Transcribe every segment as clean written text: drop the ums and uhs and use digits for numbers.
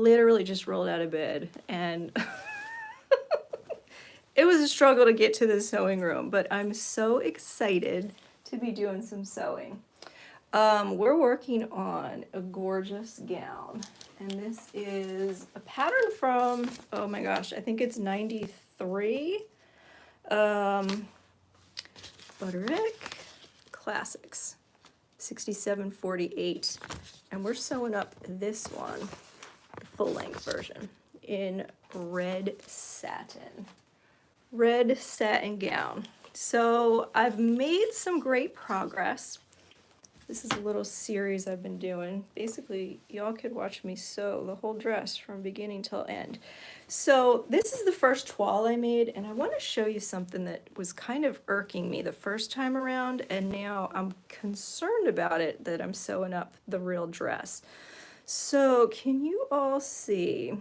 literally just rolled out of bed, and it was a struggle to get to the sewing room, but I'm so excited to be doing some sewing. We're working on a gorgeous gown, and this is a pattern from, oh my gosh, I think it's 93. Butterick Classics, 6748, and we're sewing up this one, the full-length version, in red satin gown. So I've made some great progress. This is a little series I've been doing. Basically, y'all could watch me sew the whole dress from beginning till end. So this is the first toile I made, and I want to show you something that was kind of irking me the first time around, and now I'm concerned about it that I'm sewing up the real dress. So can you all see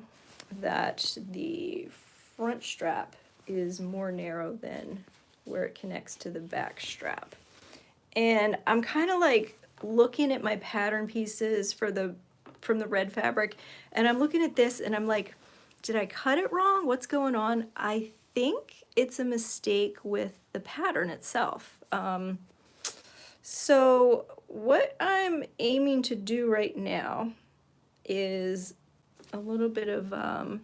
that the front strap is more narrow than where it connects to the back strap? And I'm kind of like looking at my pattern pieces from the red fabric, and I'm looking at this and I'm like, did I cut it wrong? What's going on? I think it's a mistake with the pattern itself. So what I'm aiming to do right now is a little bit of, I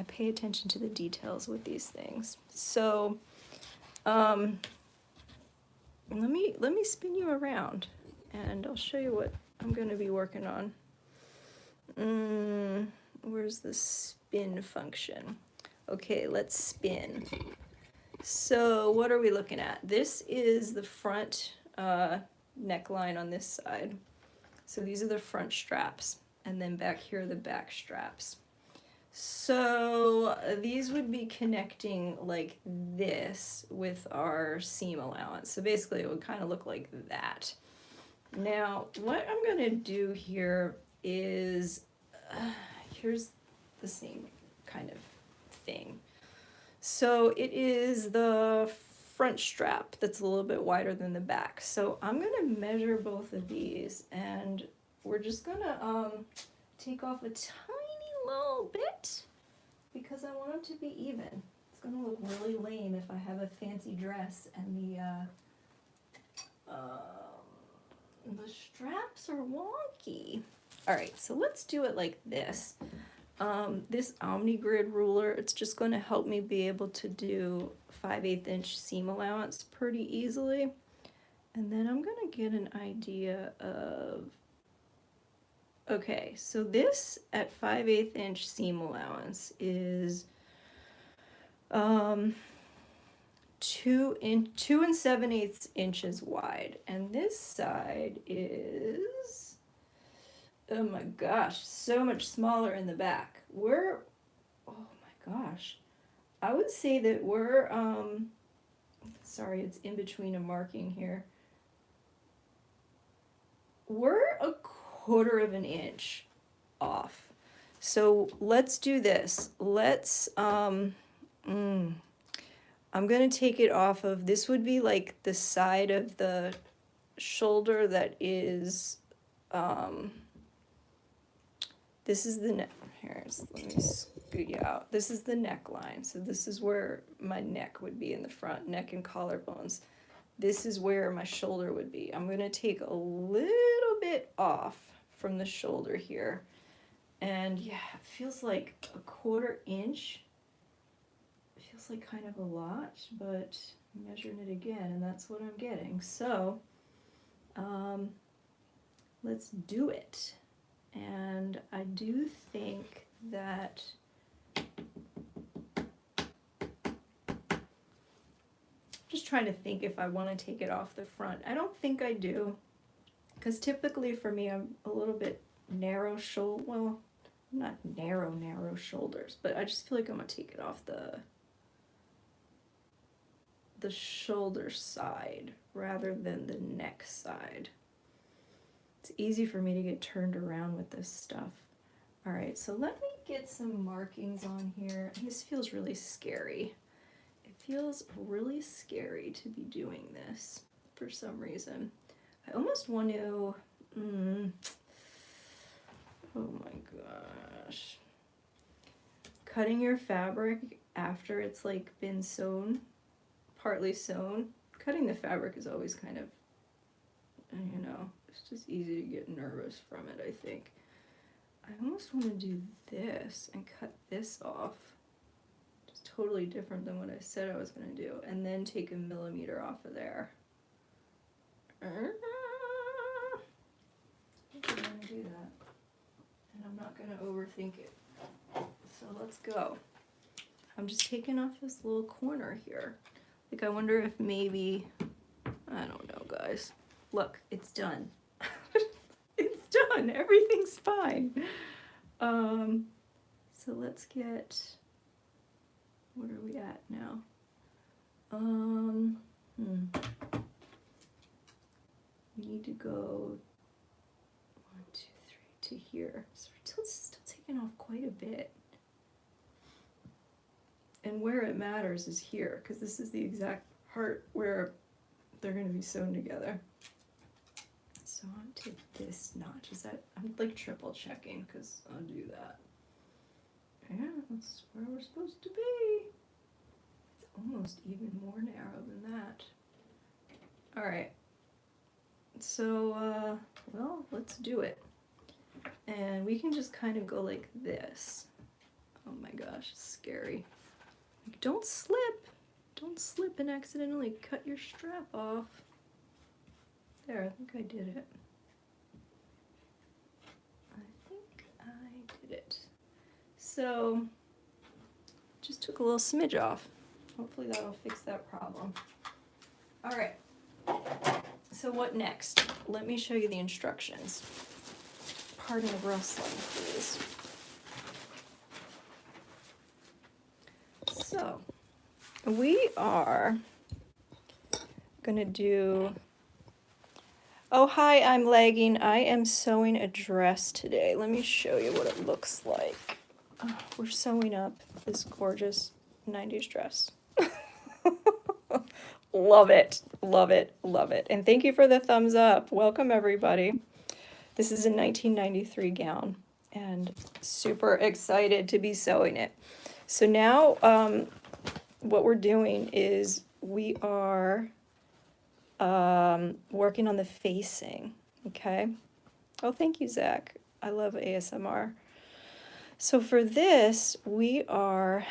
pay attention to the details with these things. So let me spin you around and I'll show you what I'm going to be working on. Where's the spin function? Okay, let's spin. So what are we looking at? This is the front neckline on this side. So these are the front straps, and then back here are the back straps. So these would be connecting like this with our seam allowance. So basically it would kind of look like that. Now what I'm going to do here is, here's the same kind of thing. So it is the front strap that's a little bit wider than the back. So I'm going to measure both of these, and we're just going to take off a tiny little bit because I want them to be even. It's going to look really lame if I have a fancy dress and the straps are wonky. All right, so let's do it like this. This Omni Grid ruler, it's just going to help me be able to do 5/8 inch seam allowance pretty easily. And then I'm going to get an idea of, okay, so this at 5/8 inch seam allowance is 2 7/8 inches wide, and this side is, oh my gosh, so much smaller in the back. We're, oh my gosh, I would say that we're, sorry, it's in between a marking here. We're 1/4 of an inch off. So let's do this. Let's, I'm going to take it off of, this would be like the side of the shoulder that is, this is the neck, here, let me scoot you out. This is the neckline. So this is where my neck would be in the front, neck and collarbones. This is where my shoulder would be. I'm going to take a little bit off from the shoulder here. And yeah, it feels like 1/4 inch. It feels like kind of a lot, but I'm measuring it again, and that's what I'm getting. So let's do it. And I do think that just trying to think if I want to take it off the front. I don't think I do, because typically for me I'm a little bit narrow shoulder, well, not narrow shoulders, but I just feel like I'm gonna take it off the shoulder side rather than the neck side. It's easy for me to get turned around with this stuff. All right, so let me get some markings on here. This feels really scary. It feels really scary to be doing this for some reason. I almost want to, Oh my gosh. Cutting your fabric after it's like been sewn, partly sewn. Cutting the fabric is always kind of, you know, it's just easy to get nervous from it, I think. I almost want to do this and cut this off. Just totally different than what I said I was going to do. And then take a millimeter off of there. I'm going to do that. And I'm not going to overthink it. So let's go. I'm just taking off this little corner here. Like, I wonder if maybe, I don't know, guys. Look, it's done. It's done. Everything's fine. So let's get, what are we at now? We need to go 1, 2, 3 to here. So we're still taking off quite a bit. And where it matters is here, because this is the exact part where they're going to be sewn together. So on to this notch. Is that, I'm like triple checking, because I'll do that. Yeah, that's where we're supposed to be. It's almost even more narrow than that. All right. So, well, let's do it. And we can just kind of go like this. Oh my gosh, it's scary. Don't slip. Don't slip and accidentally cut your strap off. There, I think I did it. I think I did it. So, just took a little smidge off. Hopefully that'll fix that problem. All right. So what next? Let me show you the instructions. Pardon the rustling, please. So, we are gonna do, oh hi, I'm lagging. I am sewing a dress today. Let me show you what it looks like. We're sewing up this gorgeous 90s dress. Love it, love it, love it. And thank you for the thumbs up. Welcome everybody. This is a 1993 gown and super excited to be sewing it. So now what we're doing is we are working on the facing, okay? Oh, thank you, Zach. I love ASMR. So for this, we are,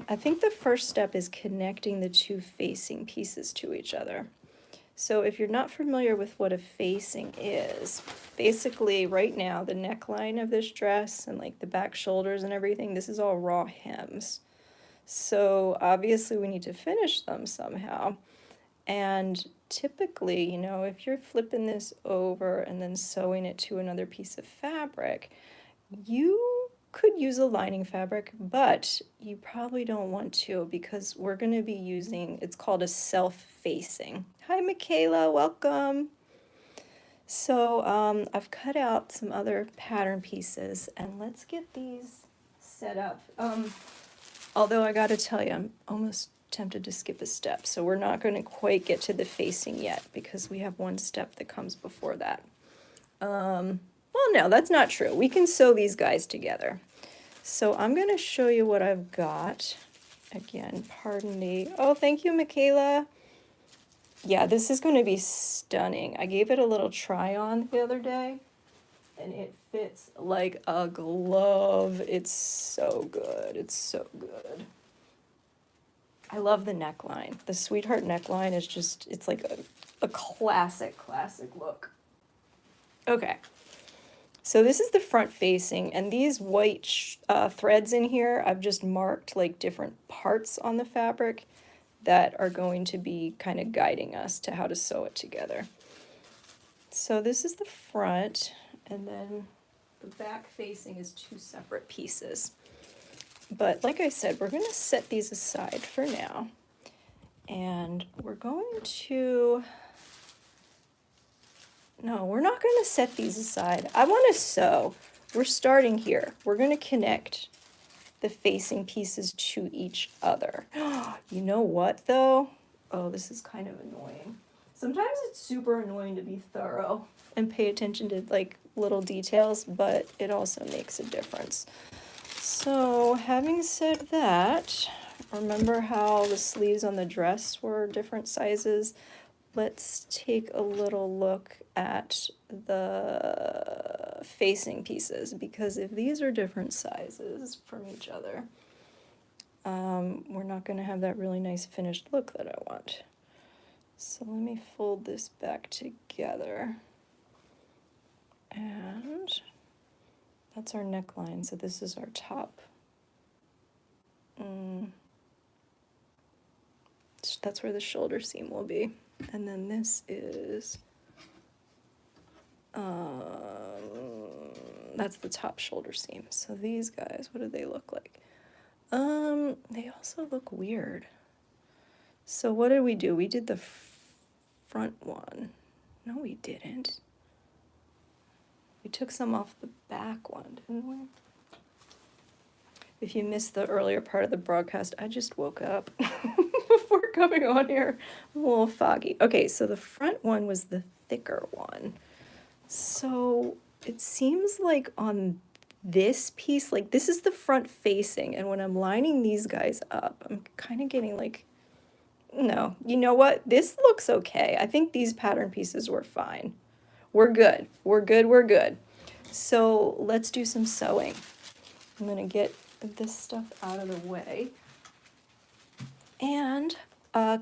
I think the first step is connecting the two facing pieces to each other. So if you're not familiar with what a facing is, basically right now the neckline of this dress and like the back shoulders and everything, this is all raw hems. So obviously we need to finish them somehow. And typically, you know, if you're flipping this over and then sewing it to another piece of fabric, you could use a lining fabric, but you probably don't want to because we're going to be using, it's called a self-facing. Hi, Michaela, welcome. So I've cut out some other pattern pieces and let's get these set up. Although I got to tell you, I'm almost tempted to skip a step. So we're not going to quite get to the facing yet because we have one step that comes before that. Well, no, that's not true. We can sew these guys together. So I'm going to show you what I've got. Again, pardon me. Oh, thank you, Michaela. Yeah, this is going to be stunning. I gave it a little try on the other day, and it fits like a glove. It's so good. It's so good. I love the neckline. The Sweetheart neckline is just, it's like a classic look. Okay. So this is the front facing, and these white threads in here, I've just marked like different parts on the fabric that are going to be kind of guiding us to how to sew it together. So this is the front, and then the back facing is two separate pieces. But like I said, we're going to set these aside for now, and we're going to... No, we're not going to set these aside. I want to sew. We're starting here. We're going to connect the facing pieces to each other. You know what, though? Oh, this is kind of annoying. Sometimes it's super annoying to be thorough and pay attention to, like, little details, but it also makes a difference. So having said that, remember how the sleeves on the dress were different sizes? Let's take a little look at the facing pieces, because if these are different sizes from each other, we're not going to have that really nice finished look that I want. So let me fold this back together. And that's our neckline, so this is our top. That's where the shoulder seam will be. And then this is, that's the top shoulder seam. So these guys, what do they look like? They also look weird. So what did we do? We did the front one. No, we didn't. We took some off the back one, didn't we? If you missed the earlier part of the broadcast, I just woke up before coming on here. I'm a little foggy. Okay, so the front one was the thicker one. So it seems like on this piece, like this is the front facing, and when I'm lining these guys up, I'm kind of getting like, no, you know what? This looks okay. I think these pattern pieces were fine. We're good. We're good. We're good. So let's do some sewing. I'm going to get this stuff out of the way. And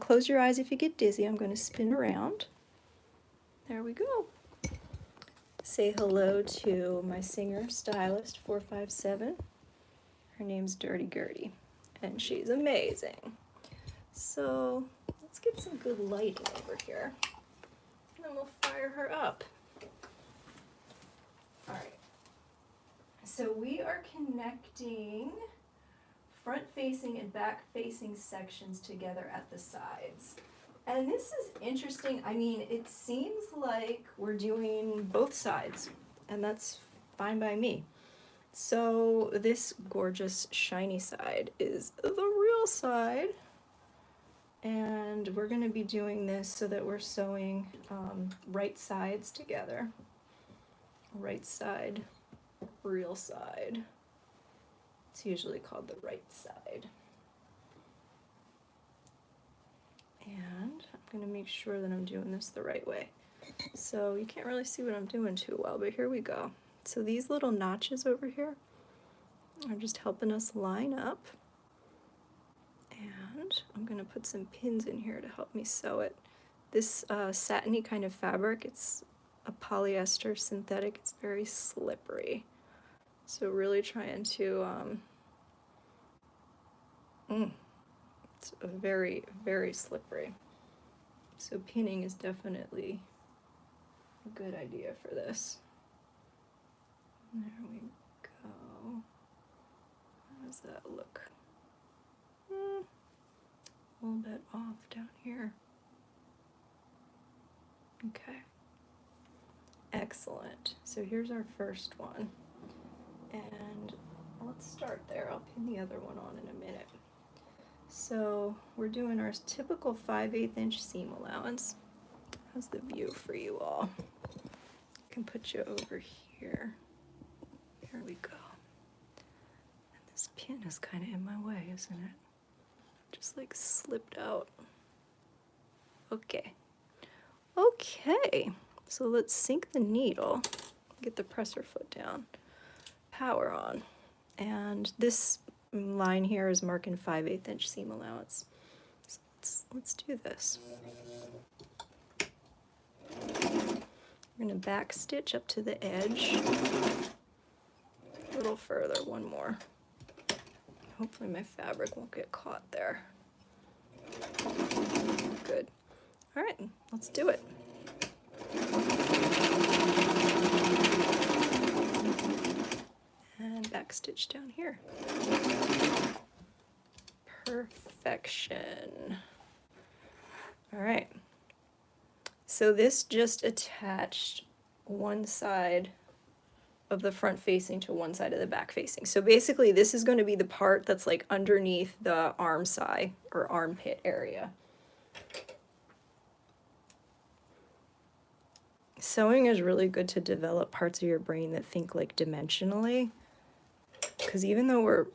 close your eyes if you get dizzy. I'm going to spin around. There we go. Say hello to my singer stylist 457. Her name's Dirty Gertie, and she's amazing. So let's get some good lighting over here, and then we'll fire her up. All right. So we are connecting front-facing and back-facing sections together at the sides. And this is interesting. I mean, it seems like we're doing both sides, and that's fine by me. So this gorgeous shiny side is the real side, and we're going to be doing this so that we're sewing right sides together. Right side, real side. It's usually called the right side. And I'm going to make sure that I'm doing this the right way. So you can't really see what I'm doing too well, but here we go. So these little notches over here are just helping us line up. And I'm going to put some pins in here to help me sew it. This satiny kind of fabric, it's a polyester synthetic. It's very slippery. So really trying to, it's a very, very slippery. So pinning is definitely a good idea for this. There we go. How does that look? A little bit off down here. Okay. Excellent. So here's our first one. And let's start there. I'll pin the other one on in a minute. So we're doing our typical 5/8 inch seam allowance. How's the view for you all? I can put you over here. Here we go. And this pin is kind of in my way, isn't it? Just like slipped out. Okay. Okay. So let's sink the needle, get the presser foot down, power on. And this line here is marking 5/8 inch seam allowance. So let's do this. We're going to back stitch up to the edge. A little further, one more. Hopefully my fabric won't get caught there. Good. All right, let's do it. And back stitch down here. Perfection. All right. So this just attached one side of the front facing to one side of the back facing. So basically this is going to be the part that's like underneath the arm side or armpit area. Sewing is really good to develop parts of your brain that think like dimensionally, because even though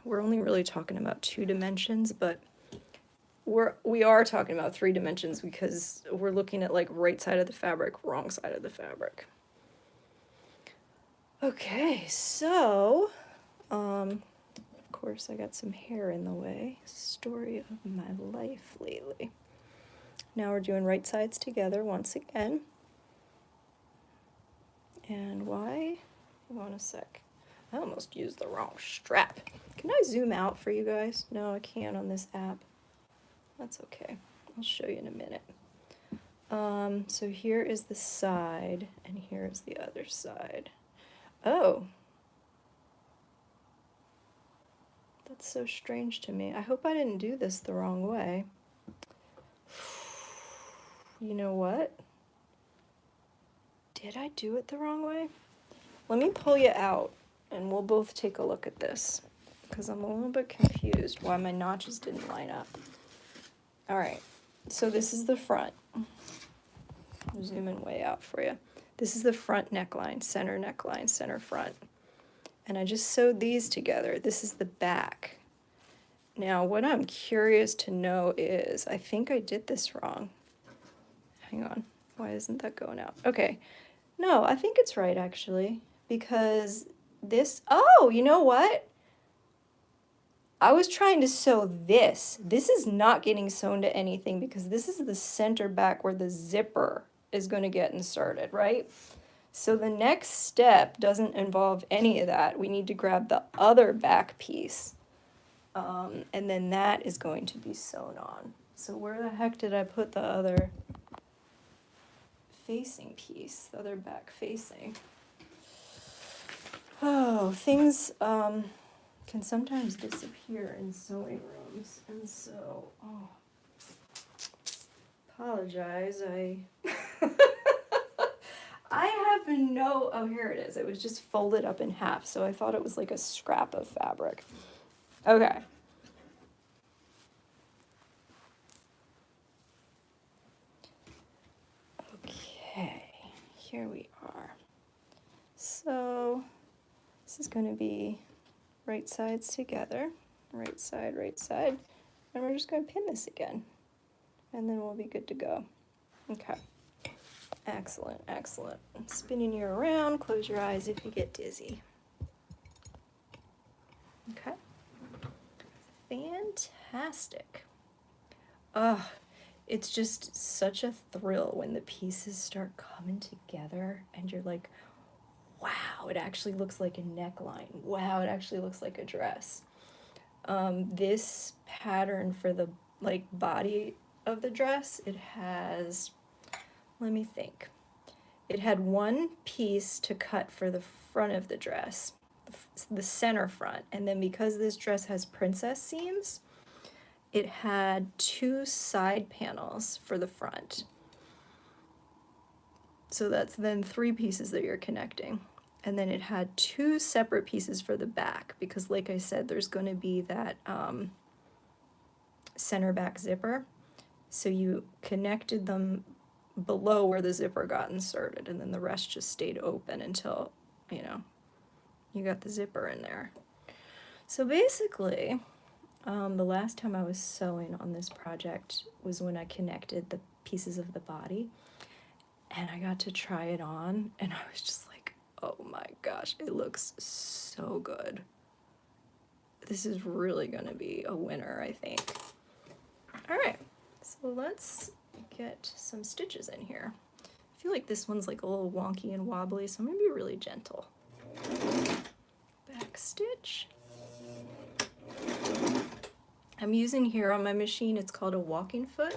we're only really talking about 2 dimensions, but we are talking about 3 dimensions because we're looking at like right side of the fabric, wrong side of the fabric. Okay, so of course I got some hair in the way. Story of my life lately. Now we're doing right sides together once again. And why? Hold on a sec. I almost used the wrong strap. Can I zoom out for you guys? No, I can't on this app. That's okay. I'll show you in a minute. So here is the side, and here is the other side. Oh. That's so strange to me. I hope I didn't do this the wrong way. You know what? Did I do it the wrong way? Let me pull you out, and we'll both take a look at this, because I'm a little bit confused why my notches didn't line up. All right, so this is the front. I'm zooming way out for you. This is the front neckline, center front. And I just sewed these together. This is the back. Now, what I'm curious to know is, I think I did this wrong. Hang on, why isn't that going out? Okay, no, I think it's right actually, because this, oh, you know what? I was trying to sew this. This is not getting sewn to anything because this is the center back where the zipper is going to get inserted, right? So the next step doesn't involve any of that. We need to grab the other back piece, and then that is going to be sewn on. So where the heck did I put the other facing piece, the other back facing? Oh, things can sometimes disappear in sewing rooms, and so, oh, apologize, I have no, oh, here it is. It was just folded up in half, so I thought it was like a scrap of fabric. Okay. Okay, here we are. So this is going to be right sides together, right side, and we're just going to pin this again, and then we'll be good to go. Okay. Excellent, excellent. Spinning you around, close your eyes if you get dizzy. Okay. Fantastic. It's just such a thrill when the pieces start coming together and you're like, wow, it actually looks like a neckline. Wow, it actually looks like a dress. This pattern for the like body of the dress, it has, let me think. It had one piece to cut for the front of the dress, the center front, and then because this dress has princess seams, it had 2 side panels for the front. So that's then 3 pieces that you're connecting. And then it had 2 separate pieces for the back, because like I said, there's going to be that center back zipper. So you connected them below where the zipper got inserted, and then the rest just stayed open until, you know, you got the zipper in there. So basically, the last time I was sewing on this project was when I connected the pieces of the body, and I got to try it on, and I was just like, oh my gosh, it looks so good. This is really going to be a winner, I think. All right, so let's get some stitches in here. I feel like this one's like a little wonky and wobbly, so I'm going to be really gentle. Back stitch. I'm using here on my machine, it's called a walking foot,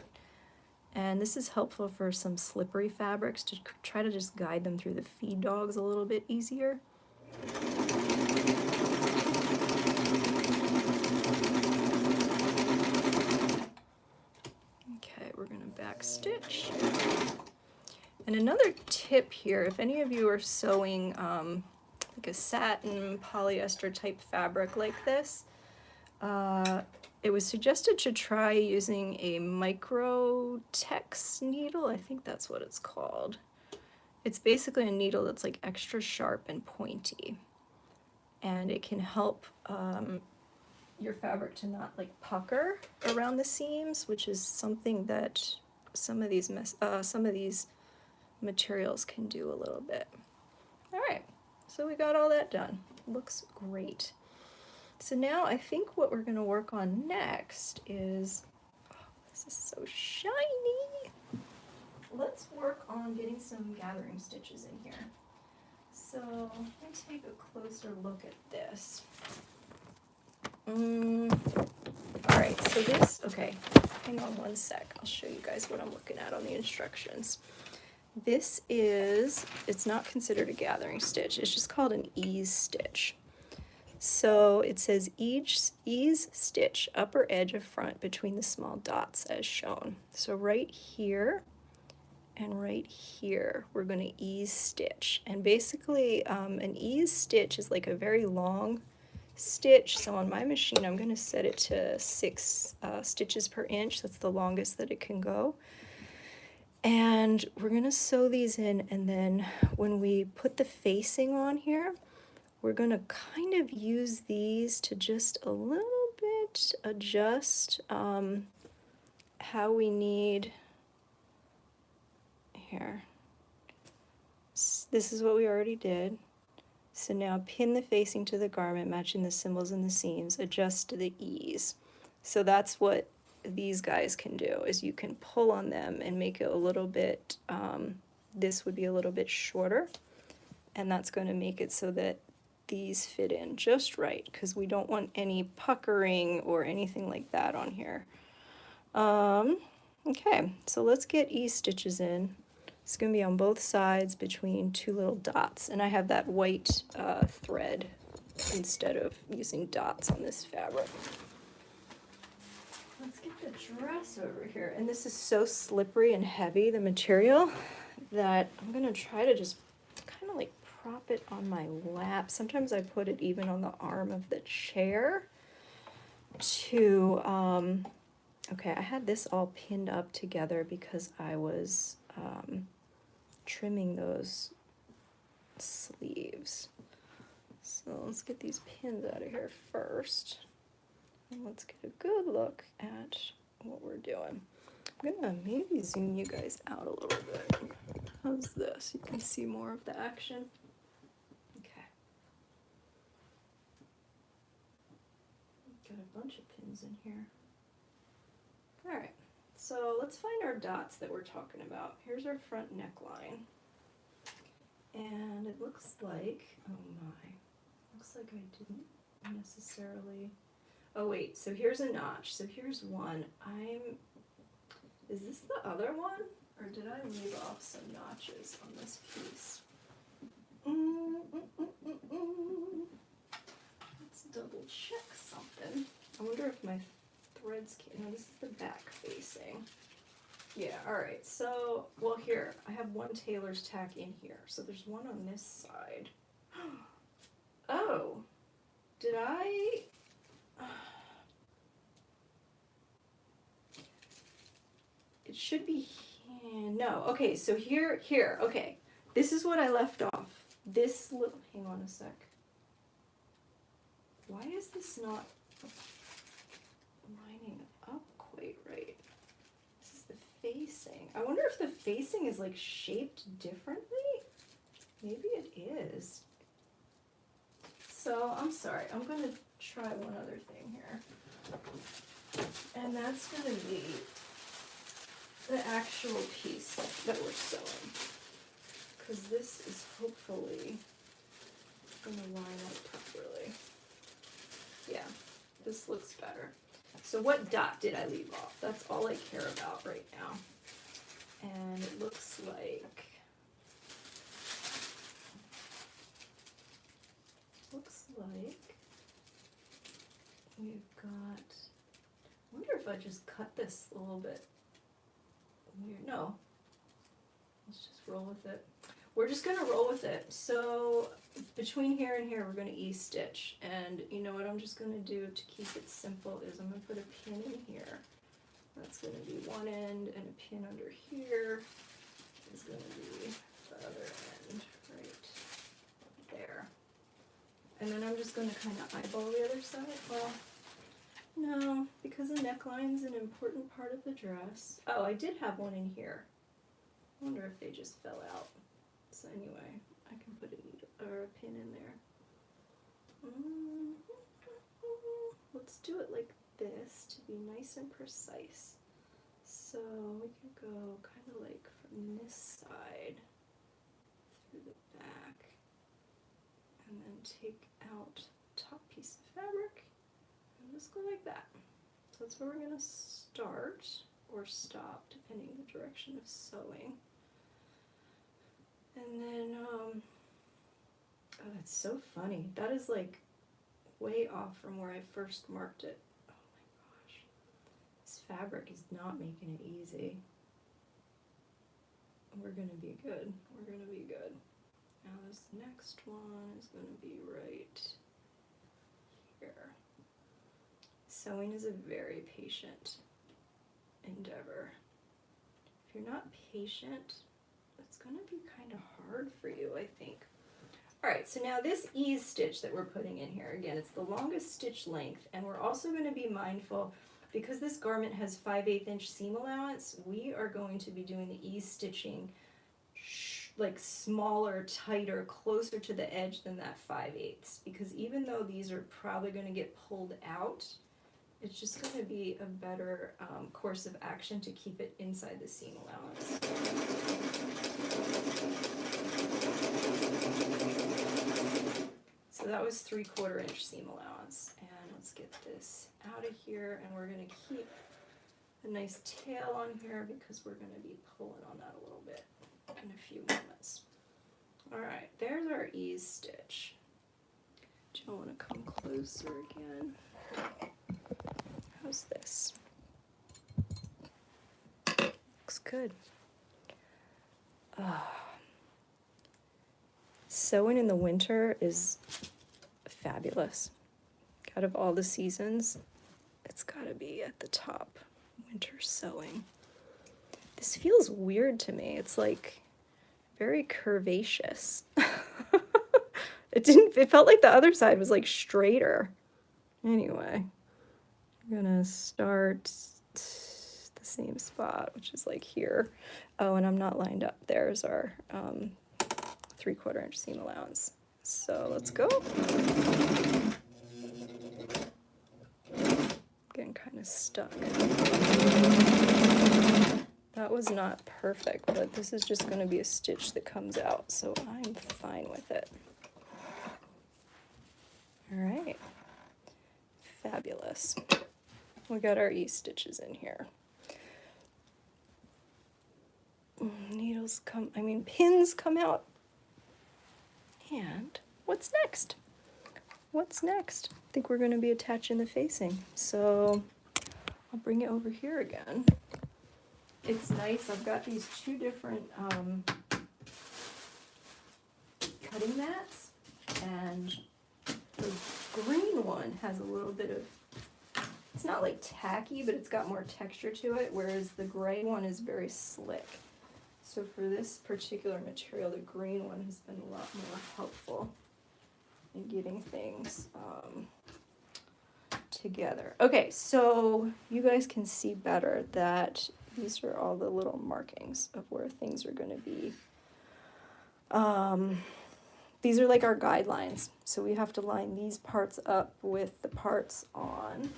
and this is helpful for some slippery fabrics to try to just guide them through the feed dogs a little bit easier. Okay, we're going to back stitch. And another tip here, if any of you are sewing like a satin polyester type fabric like this, it was suggested to try using a Microtex needle. I think that's what it's called. It's basically a needle that's like extra sharp and pointy, and it can help your fabric to not like pucker around the seams, which is something that some of these materials can do a little bit. All right, so we got all that done. Looks great. So now I think what we're going to work on next is, oh, this is so shiny. Let's work on getting some gathering stitches in here. So let me take a closer look at this. All right, so this, okay, hang on one sec. I'll show you guys what I'm looking at on the instructions. This is, it's not considered a gathering stitch. It's just called an ease stitch. So it says ease stitch, upper edge of front between the small dots as shown. So right here and right here, we're going to ease stitch. And basically, an ease stitch is like a very long stitch. So on my machine, I'm going to set it to 6 stitches per inch. That's the longest that it can go. And we're going to sew these in, and then when we put the facing on here, we're going to kind of use these to just a little bit adjust how we need. Here. This is what we already did. So now pin the facing to the garment, matching the symbols and the seams, adjust to the ease. So that's what these guys can do, is you can pull on them and make it a little bit, this would be a little bit shorter, and that's going to make it so that these fit in just right, because we don't want any puckering or anything like that on here. Okay, so let's get ease stitches in. It's going to be on both sides between 2 little dots, and I have that white thread instead of using dots on this fabric. Let's get the dress over here, and this is so slippery and heavy, the material, that I'm going to try to just kind of like prop it on my lap. Sometimes I put it even on the arm of the chair to, okay, I had this all pinned up together because I was trimming those sleeves. So let's get these pins out of here first. And let's get a good look at what we're doing. I'm gonna maybe zoom you guys out a little bit. How's this? You can see more of the action. Okay. Got a bunch of pins in here. All right. So let's find our dots that we're talking about. Here's our front neckline. And it looks like, oh my, looks like I didn't necessarily, oh wait, so here's a notch. So here's one. Is this the other one? Or did I leave off some notches on this piece? Let's double check something. I wonder if my threads came, no, this is the back facing. Yeah, all right, so, well here, I have one tailor's tack in here, so there's one on this side. Oh, did I? It should be here. No, okay, so here, okay. This is what I left off. This little, hang on a sec. Why is this not lining up quite right? This is the facing. I wonder if the facing is like shaped differently? Maybe it is. So, I'm sorry, I'm gonna try one other thing here. And that's gonna be the actual piece that we're sewing. Because this is hopefully gonna line up properly. Yeah, this looks better. So what dot did I leave off? That's all I care about right now. And it looks like, we've got, I wonder if I just cut this a little bit weird. No, let's just roll with it. We're just gonna roll with it. So between here and here, we're gonna ease stitch. And you know what I'm just gonna do to keep it simple is I'm gonna put a pin in here. That's gonna be one end, and a pin under here is gonna be the other end right there. And then I'm just going to kind of eyeball the other side. Well, no, because the neckline's an important part of the dress. Oh, I did have one in here. I wonder if they just fell out. So anyway, I can put a needle or a pin in there. Let's do it like this to be nice and precise. So we can go kind of like from this side through the back and then take out the top piece of fabric and just go like that. So that's where we're going to start or stop depending on the direction of sewing. And then, oh, that's so funny. That is like way off from where I first marked it. Oh my gosh. This fabric is not making it easy. We're going to be good. We're going to be good. Now this next one is going to be right here. Sewing is a very patient endeavor. If you're not patient, it's going to be kind of hard for you, I think. All right, so now this ease stitch that we're putting in here, again, it's the longest stitch length, and we're also going to be mindful, because this garment has 5/8 inch seam allowance, we are going to be doing the ease stitching like smaller, tighter, closer to the edge than that 5/8, because even though these are probably going to get pulled out, it's just going to be a better course of action to keep it inside the seam allowance. So that was 3/4 inch seam allowance. And let's get this out of here, and we're going to keep a nice tail on here because we're going to be pulling on that a little bit in a few moments. All right, there's our ease stitch. Do you want to come closer again? How's this? Looks good. Sewing in the winter is fabulous. Out of all the seasons, it's got to be at the top. Winter sewing. This feels weird to me. It's like very curvaceous. It felt like the other side was like straighter. Anyway, I'm gonna start the same spot, which is like here. Oh, and I'm not lined up. There's our 3/4 inch seam allowance. So let's go. Getting kind of stuck. That was not perfect, but this is just going to be a stitch that comes out, so I'm fine with it. All right. Fabulous. We got our ease stitches in here. Pins come out. And what's next? What's next? I think we're going to be attaching the facing. So I'll bring it over here again. It's nice. I've got these two different cutting mats, and the green one has a little bit of, it's not like tacky, but it's got more texture to it, whereas the gray one is very slick. So for this particular material, the green one has been a lot more helpful in getting things together. Okay, so you guys can see better that these are all the little markings of where things are going to be. These are like our guidelines. So we have to line these parts up with the parts on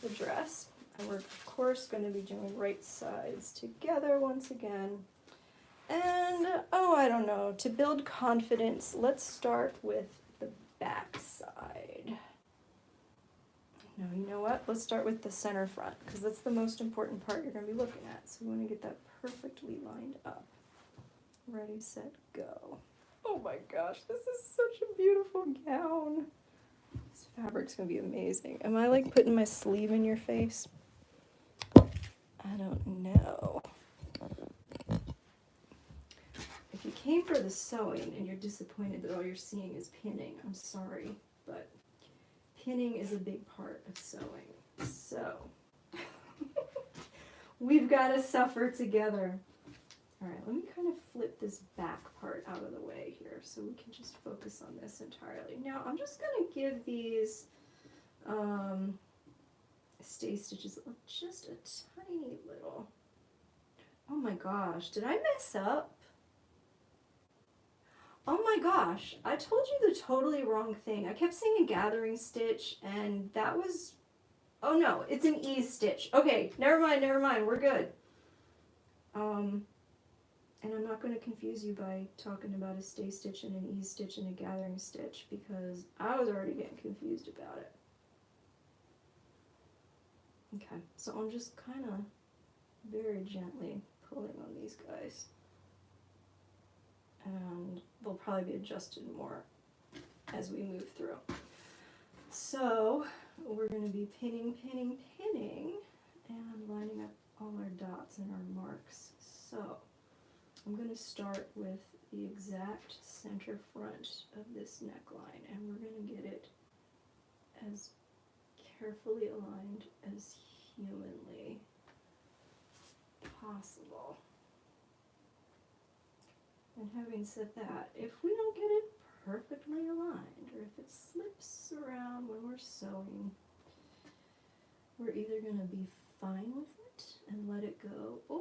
the dress. And we're, of course, going to be doing right sides together once again. And, oh, I don't know, to build confidence, let's start with the back side. No, you know what? Let's start with the center front, because that's the most important part you're going to be looking at. So we want to get that perfectly lined up. Ready, set, go. Oh my gosh, this is such a beautiful gown. This fabric's going to be amazing. Am I like putting my sleeve in your face? I don't know. If you came for the sewing and you're disappointed that all you're seeing is pinning, I'm sorry, but pinning is a big part of sewing. So we've got to suffer together. All right, let me kind of flip this back part out of the way here so we can just focus on this entirely. Now I'm just going to give these stay stitches just a tiny little. Oh my gosh, did I mess up? Oh my gosh, I told you the totally wrong thing. I kept saying a gathering stitch and that was, oh no, it's an ease stitch. Okay, never mind, we're good. And I'm not going to confuse you by talking about a stay stitch and an ease stitch and a gathering stitch because I was already getting confused about it. Okay, so I'm just kind of very gently pulling on these guys. And they'll probably be adjusted more as we move through. So we're going to be pinning, and lining up all our dots and our marks. So I'm going to start with the exact center front of this neckline, and we're going to get it as carefully aligned as humanly possible. And having said that, if we don't get it perfectly aligned, or if it slips around when we're sewing, we're either going to be fine with it and let it go, or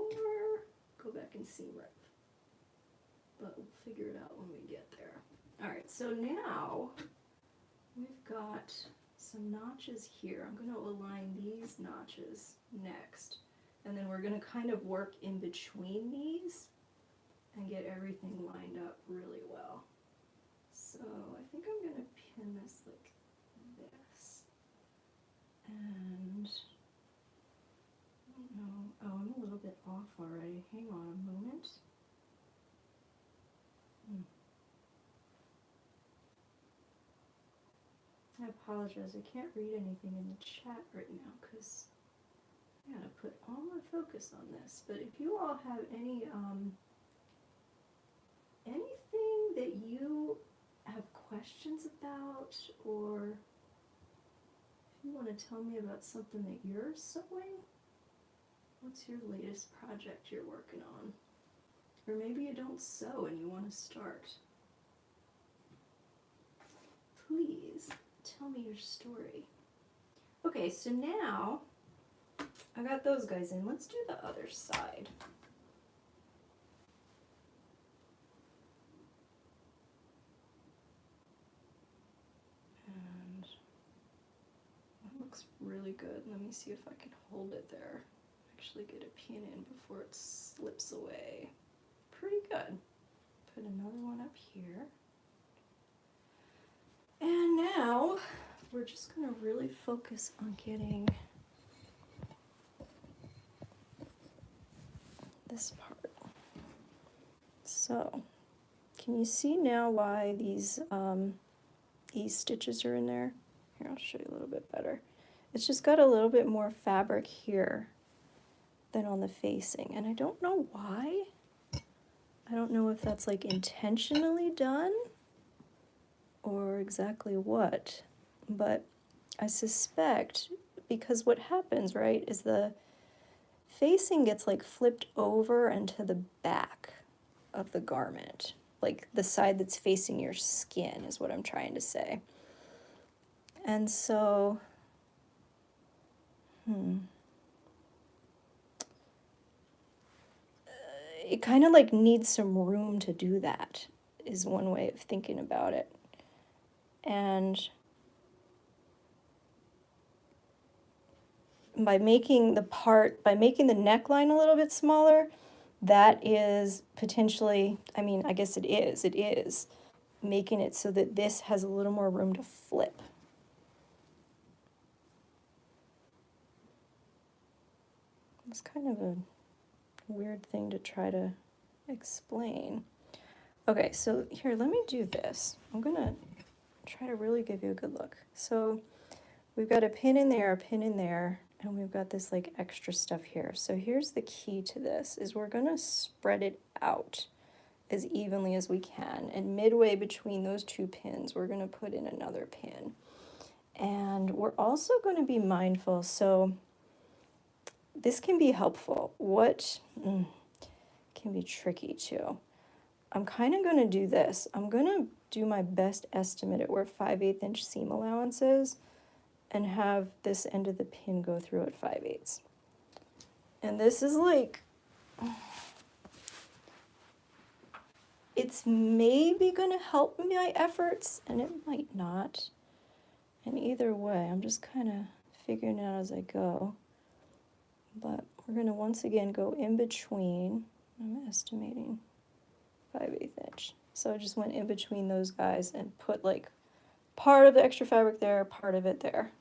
go back and seam rip. But we'll figure it out when we get there. Alright, so now we've got some notches here. I'm going to align these notches next. And then we're going to kind of work in between these and get everything lined up really well. So I think I'm going to pin this like this. And I don't know. Oh, I'm a little bit off already. Hang on a moment. I apologize. I can't read anything in the chat right now because I gotta put all my focus on this. But if you all have any anything that you have questions about, or if you want to tell me about something that you're sewing, what's your latest project you're working on? Or maybe you don't sew and you want to start. Please tell me your story. Okay, so now I got those guys in. Let's do the other side. And that looks really good. Let me see if I can hold it there. Actually get a pin in before it slips away. Pretty good. Put another one up here. And now we're just going to really focus on getting this part. So, can you see now why these stitches are in there? Here, I'll show you a little bit better. It's just got a little bit more fabric here than on the facing, and I don't know why. I don't know if that's like intentionally done or exactly what, but I suspect because what happens, right, is the facing gets like flipped over and to the back of the garment, like the side that's facing your skin is what I'm trying to say. And so, it kind of like needs some room to do that, is one way of thinking about it. And by making the neckline a little bit smaller, that is potentially, I mean, I guess it is making it so that this has a little more room to flip. It's kind of a weird thing to try to explain. Okay, so here, let me do this. I'm gonna try to really give you a good look. So we've got a pin in there, and we've got this like extra stuff here. So here's the key to this, is we're gonna spread it out as evenly as we can. And midway between those two pins, we're gonna put in another pin. And we're also gonna be mindful, so this can be helpful. can be tricky too. I'm kind of going to do this. I'm going to do my best estimate at where 5/8 inch seam allowance is and have this end of the pin go through at 5/8. And this is like, it's maybe going to help my efforts and it might not. And either way, I'm just kind of figuring it out as I go. But we're going to once again go in between. I'm estimating 5/8 inch. So I just went in between those guys and put like part of the extra fabric there, part of it there.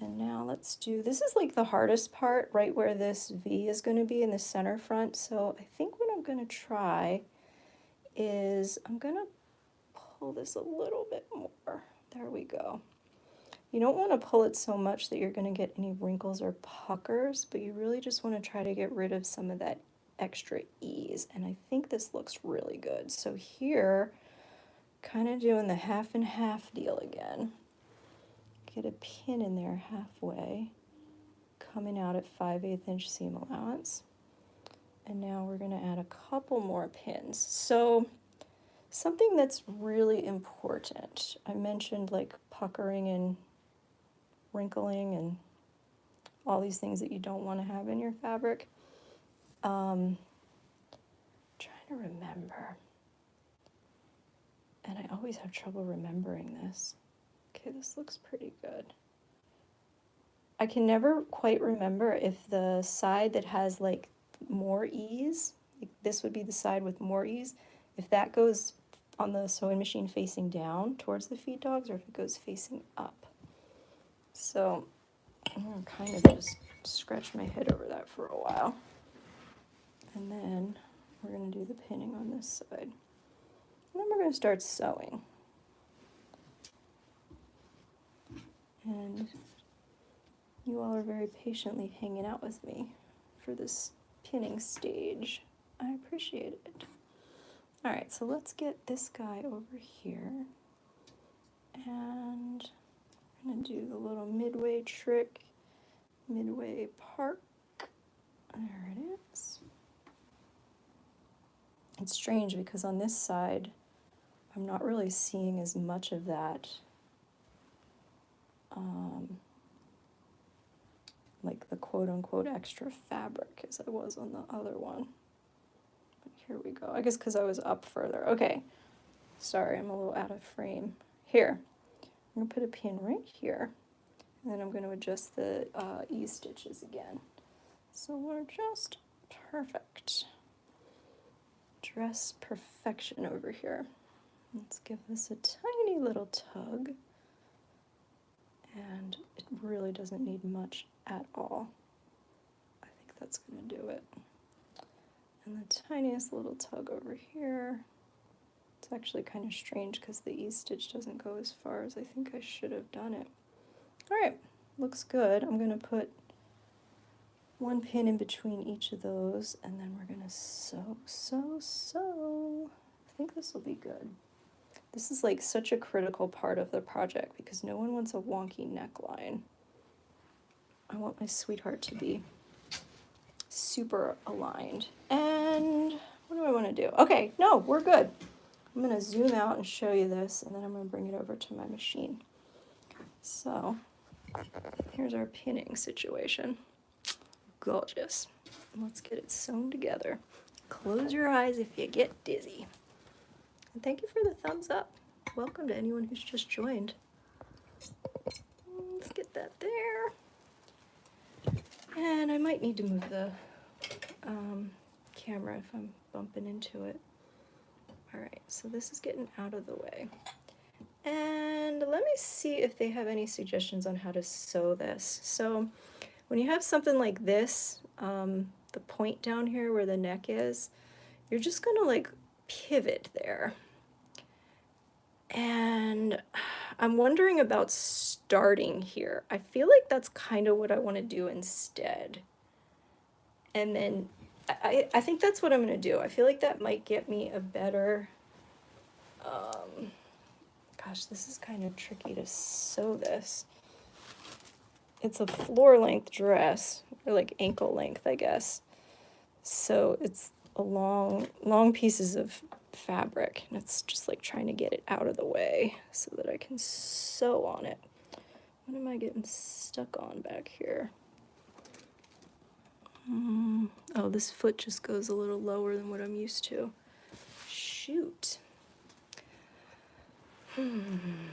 And now let's do, this is like the hardest part, right where this V is going to be in the center front. So I think what I'm going to try is I'm going to pull this a little bit more. There we go. You don't want to pull it so much that you're going to get any wrinkles or puckers, but you really just want to try to get rid of some of that extra ease. And I think this looks really good. So here, kind of doing the half and half deal again. Get a pin in there halfway, coming out at 5/8 inch seam allowance. And now we're going to add a couple more pins. So something that's really important, I mentioned like puckering and wrinkling and all these things that you don't want to have in your fabric. Trying to remember. And I always have trouble remembering this. Okay, this looks pretty good. I can never quite remember if the side that has like more ease, like this would be the side with more ease, if that goes on the sewing machine facing down towards the feed dogs or if it goes facing up. So I'm gonna kind of just scratch my head over that for a while. And then we're gonna do the pinning on this side. And then we're gonna start sewing. And you all are very patiently hanging out with me for this pinning stage. I appreciate it. All right, so let's get this guy over here. And I'm gonna do the little midway trick, midway park. There it is. It's strange because on this side, I'm not really seeing as much of that like the quote-unquote extra fabric as I was on the other one. But here we go. I guess because I was up further. Okay. Sorry, I'm a little out of frame. Here. I'm going to put a pin right here. And then I'm going to adjust the ease stitches again. So we're just perfect. Dress perfection over here. Let's give this a tiny little tug. And it really doesn't need much at all. I think that's going to do it. And the tiniest little tug over here. It's actually kind of strange because the ease stitch doesn't go as far as I think I should have done it. All right, looks good. I'm going to put one pin in between each of those, and then we're going to sew, sew, sew. I think this will be good. This is like such a critical part of the project because no one wants a wonky neckline. I want my sweetheart to be super aligned. And what do I want to do? Okay, no, we're good. I'm going to zoom out and show you this, and then I'm going to bring it over to my machine. So here's our pinning situation. Gorgeous. Let's get it sewn together. Close your eyes if you get dizzy. And thank you for the thumbs up. Welcome to anyone who's just joined. Let's get that there. And I might need to move the camera if I'm bumping into it. All right, so this is getting out of the way. And let me see if they have any suggestions on how to sew this. So when you have something like this, the point down here where the neck is, you're just gonna like pivot there. And I'm wondering about starting here. I feel like that's kind of what I want to do instead. And then I think that's what I'm going to do. I feel like that might get me a better, gosh, this is kind of tricky to sew this. It's a floor length dress, or like ankle length, I guess. So it's long pieces of fabric, and it's just like trying to get it out of the way so that I can sew on it. What am I getting stuck on back here? Oh, this foot just goes a little lower than what I'm used to. Shoot. I'm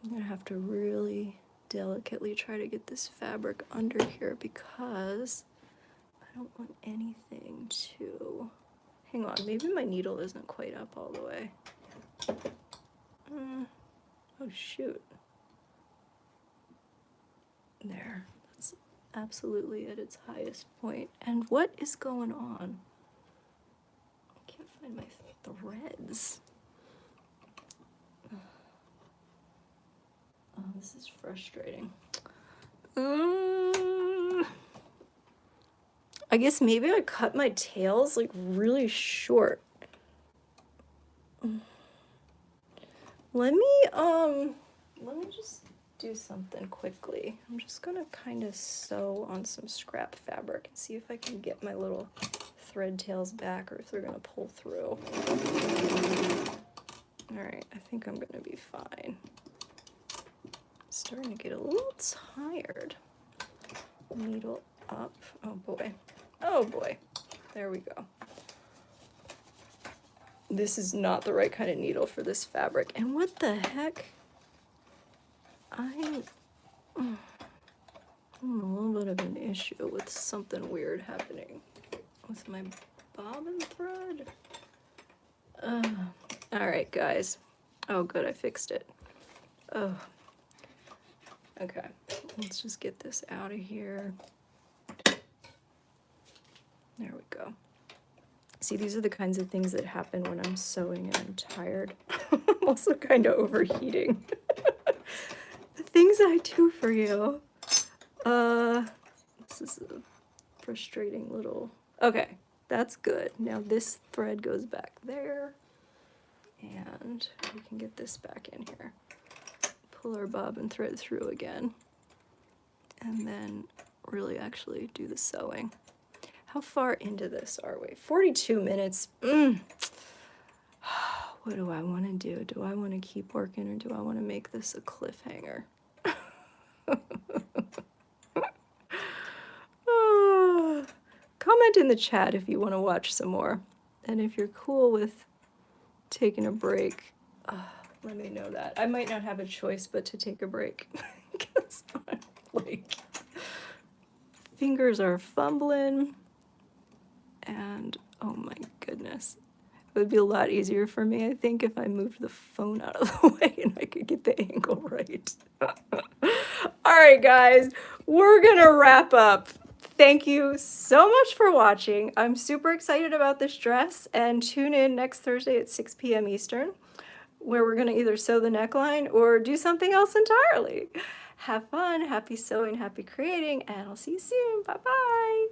gonna have to really delicately try to get this fabric under here because I don't want anything to... Hang on, maybe my needle isn't quite up all the way. Oh shoot. There, that's absolutely at its highest point. And what is going on? I can't find my threads. Oh, this is frustrating. I guess maybe I cut my tails like really short. Let me just do something quickly. I'm just gonna kind of sew on some scrap fabric and see if I can get my little thread tails back or if they're gonna pull through. All right, I think I'm gonna be fine. Starting to get a little tired. Needle up. Oh boy. Oh boy. There we go. This is not the right kind of needle for this fabric. And what the heck? I'm a little bit of an issue with something weird happening with my bobbin thread. All right, guys. Oh, good, I fixed it. Oh. Okay, let's just get this out of here. There we go. See, these are the kinds of things that happen when I'm sewing and I'm tired. I'm also kind of overheating. The things I do for you. This is a frustrating little... Okay, that's good. Now this thread goes back there. And we can get this back in here. Pull our bobbin thread through again, and then really actually do the sewing. How far into this are we? 42 minutes. What do I want to do? Do I want to keep working or do I want to make this a cliffhanger? Comment in the chat if you want to watch some more. And if you're cool with taking a break, let me know that. I might not have a choice but to take a break because I'm like, fingers are fumbling and oh my goodness. It would be a lot easier for me, I think, if I moved the phone out of the way and I could get the angle right. All right, guys, we're gonna wrap up. Thank you so much for watching. I'm super excited about this dress, and tune in next Thursday at 6 p.m. Eastern, where we're gonna either sew the neckline or do something else entirely. Have fun, happy sewing, happy creating, and I'll see you soon. Bye-bye.